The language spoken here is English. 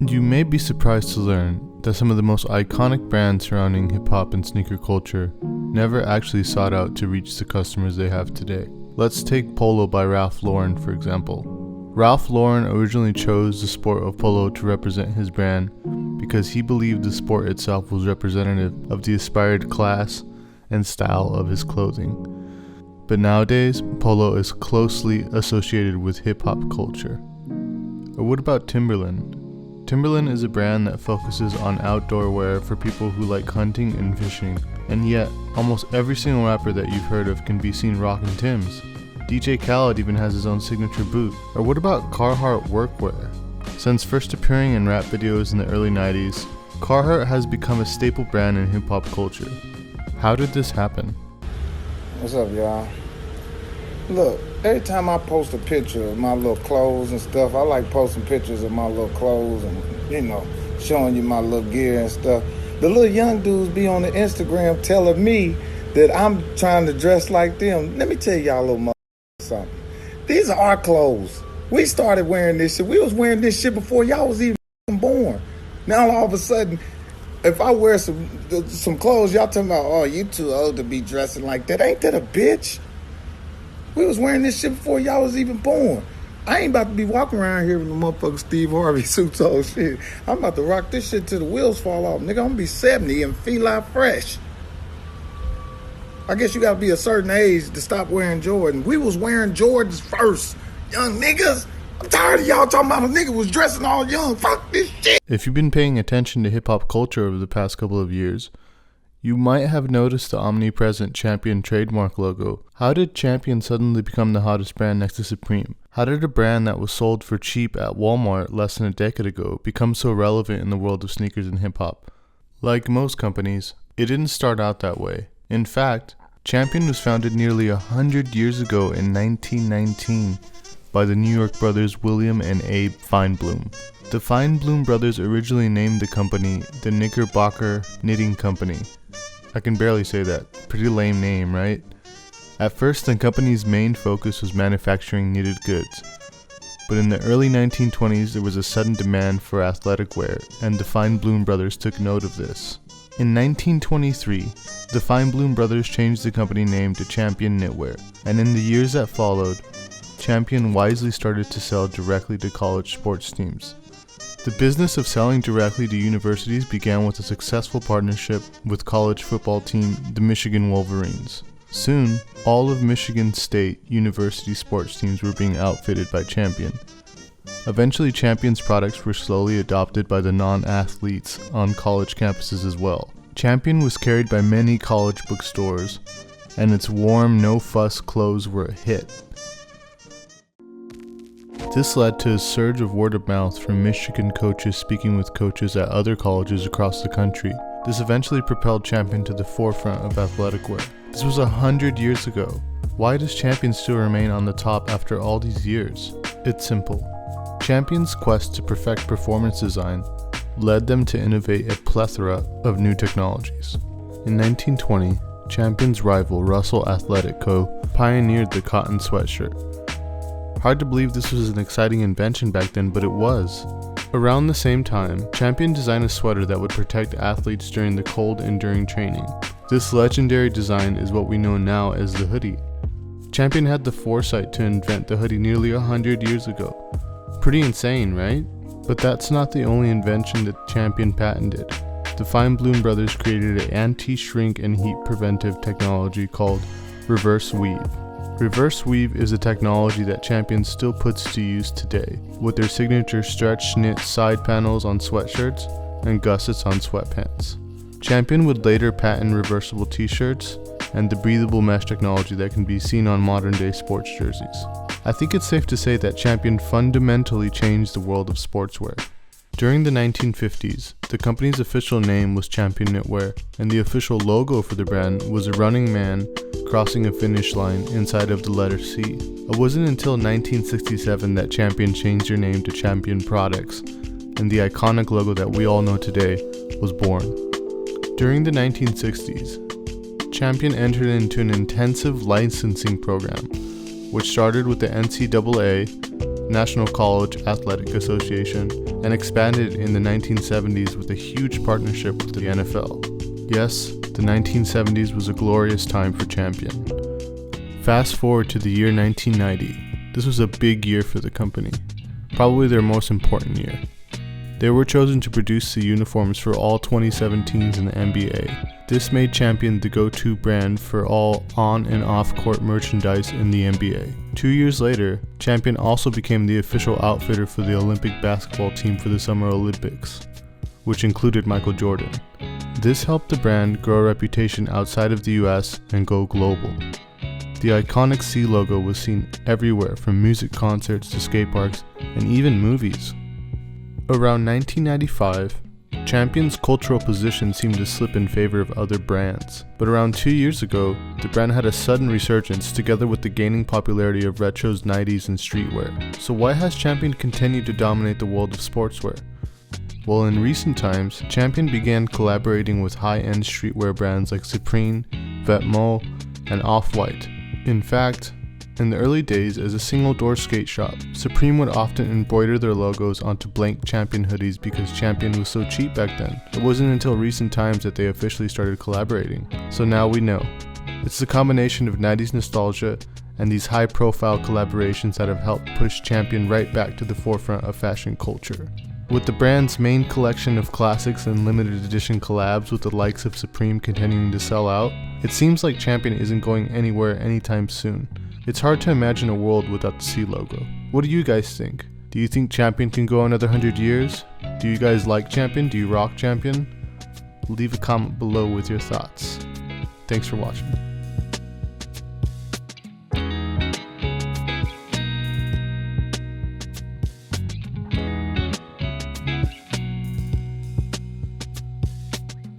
You may be surprised to learn that some of the most iconic brands surrounding hip-hop and sneaker culture never actually sought out to reach the customers they have today. Let's take Polo by Ralph Lauren for example. Ralph Lauren originally chose the sport of polo to represent his brand because he believed the sport itself was representative of the aspired class and style of his clothing. But nowadays, polo is closely associated with hip-hop culture. Or what about Timberland? Timberland is a brand that focuses on outdoor wear for people who like hunting and fishing, and yet almost every single rapper that you've heard of can be seen rocking Timbs. DJ Khaled even has his own signature boot. Or what about Carhartt workwear? Since first appearing in rap videos in the early 90s, Carhartt has become a staple brand in hip-hop culture. How did this happen? What's up, y'all? Look, every time I post a picture of my little clothes and stuff, I like posting pictures of my little clothes and, showing you my little gear and stuff. The little young dudes be on the Instagram telling me that I'm trying to dress like them. Let me tell y'all a little something. These are our clothes. We started wearing this shit. We was wearing this shit before y'all was even born. Now all of a sudden, if I wear some clothes, y'all talking about, oh, you too old to be dressing like that. Ain't that a bitch? We was wearing this shit before y'all was even born. I ain't about to be walking around here with the motherfucking Steve Harvey suits on shit. I'm about to rock this shit till the wheels fall off. Nigga, I'm gonna be 70 and feel like fresh. I guess you gotta be a certain age to stop wearing Jordan. We was wearing Jordans first. Young niggas. I'm tired of y'all talking about a nigga was dressing all young. Fuck this shit. If you've been paying attention to hip-hop culture over the past couple of years, you might have noticed the omnipresent Champion trademark logo. How did Champion suddenly become the hottest brand next to Supreme? How did a brand that was sold for cheap at Walmart less than a decade ago become so relevant in the world of sneakers and hip-hop? Like most companies, it didn't start out that way. In fact, Champion was founded nearly 100 years ago in 1919 by the New York brothers William and Abe Feinblum. The Feinblum brothers originally named the company the Knickerbocker Knitting Company. I can barely say that. Pretty lame name, right? At first, the company's main focus was manufacturing knitted goods. But in the early 1920s, there was a sudden demand for athletic wear, and the Feinblum brothers took note of this. In 1923, the Feinblum brothers changed the company name to Champion Knitwear, and in the years that followed, Champion wisely started to sell directly to college sports teams. The business of selling directly to universities began with a successful partnership with college football team, the Michigan Wolverines. Soon, all of Michigan State University sports teams were being outfitted by Champion. Eventually, Champion's products were slowly adopted by the non-athletes on college campuses as well. Champion was carried by many college bookstores, and its warm, no-fuss clothes were a hit. This led to a surge of word of mouth from Michigan coaches speaking with coaches at other colleges across the country. This eventually propelled Champion to the forefront of athletic wear. This was 100 years ago. Why does Champion still remain on the top after all these years? It's simple. Champion's quest to perfect performance design led them to innovate a plethora of new technologies. In 1920, Champion's rival Russell Athletic Co. pioneered the cotton sweatshirt. Hard to believe this was an exciting invention back then, but it was. Around the same time, Champion designed a sweater that would protect athletes during the cold and during training. This legendary design is what we know now as the hoodie. Champion had the foresight to invent the hoodie nearly 100 years ago. Pretty insane, right? But that's not the only invention that Champion patented. The Feinblum brothers created an anti-shrink and heat preventive technology called reverse weave. Reverse weave is a technology that Champion still puts to use today, with their signature stretch knit side panels on sweatshirts and gussets on sweatpants. Champion would later patent reversible t-shirts and the breathable mesh technology that can be seen on modern day sports jerseys. I think it's safe to say that Champion fundamentally changed the world of sportswear. During the 1950s, the company's official name was Champion Knitwear, and the official logo for the brand was a running man crossing a finish line inside of the letter C. It wasn't until 1967 that Champion changed their name to Champion Products, and the iconic logo that we all know today was born. During the 1960s, Champion entered into an intensive licensing program, which started with the NCAA, National College Athletic Association, and expanded in the 1970s with a huge partnership with the NFL. Yes, the 1970s was a glorious time for Champion. Fast forward to the year 1990. This was a big year for the company, probably their most important year. They were chosen to produce the uniforms for all 2017s in the NBA. This made Champion the go-to brand for all on and off-court merchandise in the NBA. 2 years later, Champion also became the official outfitter for the Olympic basketball team for the Summer Olympics, which included Michael Jordan. This helped the brand grow a reputation outside of the US and go global. The iconic C logo was seen everywhere, from music concerts to skate parks and even movies. Around 1995, Champion's cultural position seemed to slip in favor of other brands, but around 2 years ago, the brand had a sudden resurgence together with the gaining popularity of retros, 90s, and streetwear. So why has Champion continued to dominate the world of sportswear? Well, in recent times, Champion began collaborating with high-end streetwear brands like Supreme, Vetements, and Off-White. In fact, in the early days as a single-door skate shop, Supreme would often embroider their logos onto blank Champion hoodies because Champion was so cheap back then. It wasn't until recent times that they officially started collaborating. So now we know. It's the combination of 90s nostalgia and these high-profile collaborations that have helped push Champion right back to the forefront of fashion culture. With the brand's main collection of classics and limited edition collabs with the likes of Supreme continuing to sell out, it seems like Champion isn't going anywhere anytime soon. It's hard to imagine a world without the C logo. What do you guys think? Do you think Champion can go another 100 years? Do you guys like Champion? Do you rock Champion? Leave a comment below with your thoughts. Thanks for watching.